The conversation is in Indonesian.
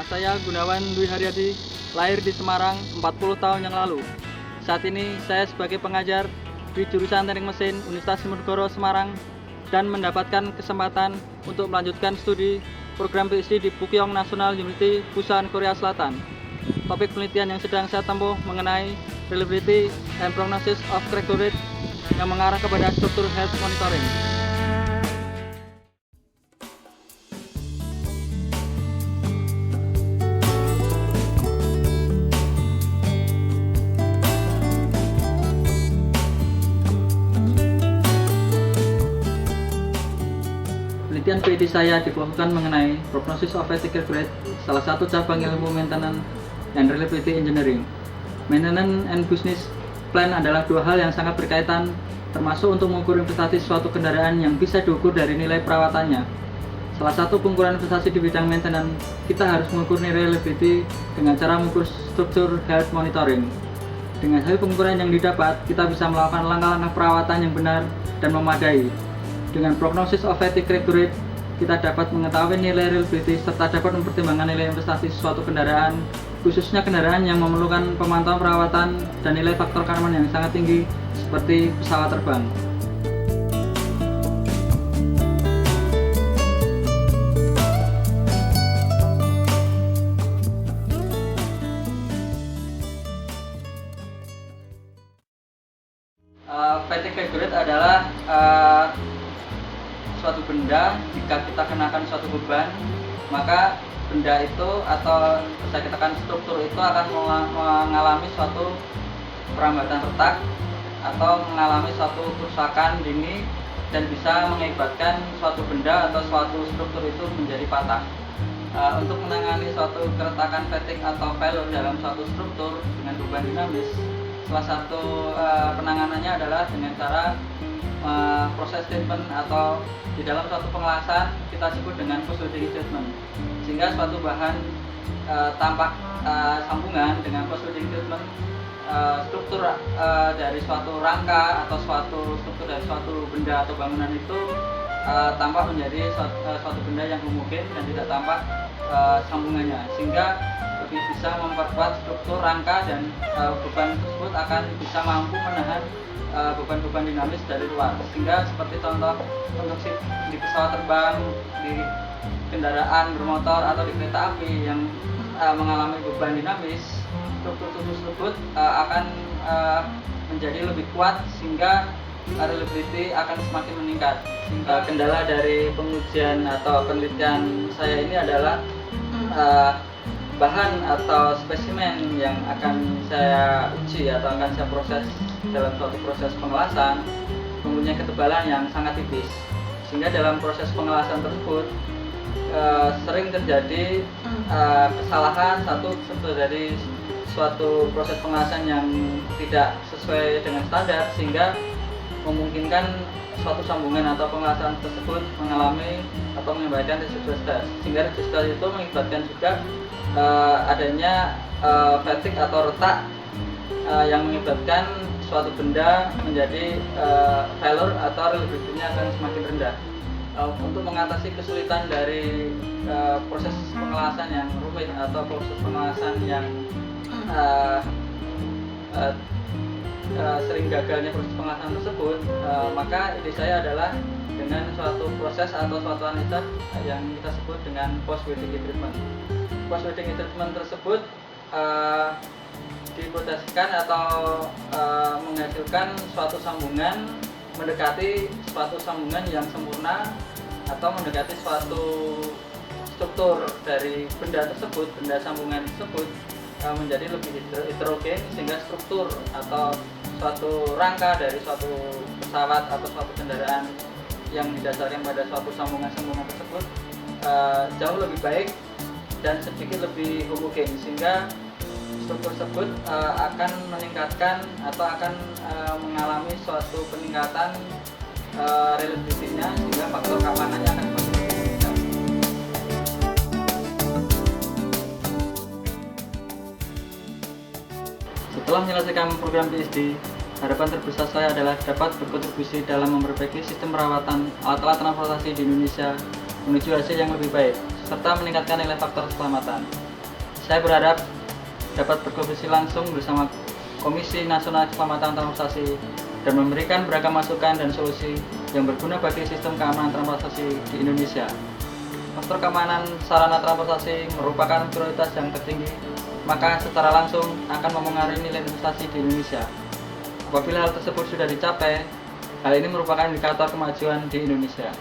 saya Gunawan Dwi Haryadi, lahir di Semarang 40 tahun yang lalu. Saat ini saya sebagai pengajar di jurusan Teknik Mesin Universitas Diponegoro Semarang dan mendapatkan kesempatan untuk melanjutkan studi program PhD di Pukyong National University, Busan, Korea Selatan. Topik penelitian yang sedang saya tempuh mengenai reliability and prognosis of crack rate yang mengarah kepada struktur health monitoring. Penelitian PhD saya difokuskan mengenai prognosis of fatigue rate, salah satu cabang ilmu maintenance and reliability engineering. Maintenance and business plan adalah dua hal yang sangat berkaitan, termasuk untuk mengukur investasi suatu kendaraan yang bisa diukur dari nilai perawatannya. Salah satu pengukuran investasi di bidang maintenance, kita harus mengukur nilai reliability dengan cara mengukur struktur health monitoring. Dengan hasil pengukuran yang didapat, kita bisa melakukan langkah-langkah perawatan yang benar dan memadai. Dengan prognosis of fatigue rate, kita dapat mengetahui nilai reliability serta dapat mempertimbangkan nilai investasi suatu kendaraan, khususnya kendaraan yang memerlukan pemantauan perawatan dan nilai faktor keamanan yang sangat tinggi seperti pesawat terbang. Fatigue rate adalah suatu benda, jika kita kenakan suatu beban, maka benda itu atau bisa kita katakan struktur itu akan mengalami suatu perambatan retak atau mengalami suatu kerusakan dini dan bisa mengakibatkan suatu benda atau suatu struktur itu menjadi patah. Untuk menangani suatu keretakan fatigue atau failure dalam suatu struktur dengan beban dinamis, salah satu penanganannya adalah dengan cara proses treatment atau di dalam suatu pengelasan kita sebut dengan post-loading treatment, sehingga suatu bahan tampak sambungan dengan post-loading treatment, struktur dari suatu rangka atau suatu struktur dari suatu benda atau bangunan itu tampak menjadi suatu benda yang homogen dan tidak tampak sambungannya, sehingga lebih bisa memperkuat struktur rangka dan beban tersebut akan bisa mampu menahan beban-beban dinamis dari luar, sehingga seperti contoh konstruksi di pesawat terbang, di kendaraan bermotor atau di kereta api yang mengalami beban dinamis, struktur tersebut akan menjadi lebih kuat sehingga reliability akan semakin meningkat. Kendala dari pengujian atau penelitian saya ini adalah bahan atau spesimen yang akan saya uji atau akan saya proses dalam suatu proses pengelasan mempunyai ketebalan yang sangat tipis, sehingga dalam proses pengelasan tersebut sering terjadi kesalahan dari suatu proses pengelasan yang tidak sesuai dengan standar, sehingga memungkinkan suatu sambungan atau pengelasan tersebut mengalami atau mengakibatkan residualitas, sehingga residualitas itu mengakibatkan juga adanya fatigue atau retak yang mengakibatkan suatu benda menjadi failure atau reliability-nya akan semakin rendah. Untuk mengatasi kesulitan dari proses pengelasan yang rumit atau proses pengelasan yang sering gagalnya proses pengelasan tersebut, maka ide saya adalah dengan suatu proses atau suatu analisa yang kita sebut dengan post-wedding treatment. Post-wedding treatment tersebut dihipotesiskan atau menghasilkan suatu sambungan mendekati suatu sambungan yang sempurna atau mendekati suatu struktur dari benda tersebut, benda sambungan tersebut menjadi lebih heterogen, sehingga struktur atau suatu rangka dari suatu pesawat atau suatu kendaraan yang didasarkan pada suatu sambungan-sambungan tersebut jauh lebih baik dan sedikit lebih homogen, sehingga struktur tersebut akan meningkatkan atau akan mengalami suatu peningkatan reliability-nya, sehingga faktor keamanannya akan semakin meningkat. Setelah menyelesaikan program PhD, harapan terbesar saya adalah dapat berkontribusi dalam memperbaiki sistem perawatan alat-alat transportasi di Indonesia menuju hasil yang lebih baik, serta meningkatkan nilai faktor keselamatan. Saya berharap dapat berkontribusi langsung bersama Komisi Nasional Keselamatan Transportasi dan memberikan beragam masukan dan solusi yang berguna bagi sistem keamanan transportasi di Indonesia. Faktor keamanan sarana transportasi merupakan prioritas yang tertinggi, maka secara langsung akan memengaruhi nilai investasi di Indonesia. Apabila hal tersebut sudah dicapai, hal ini merupakan indikator kemajuan di Indonesia.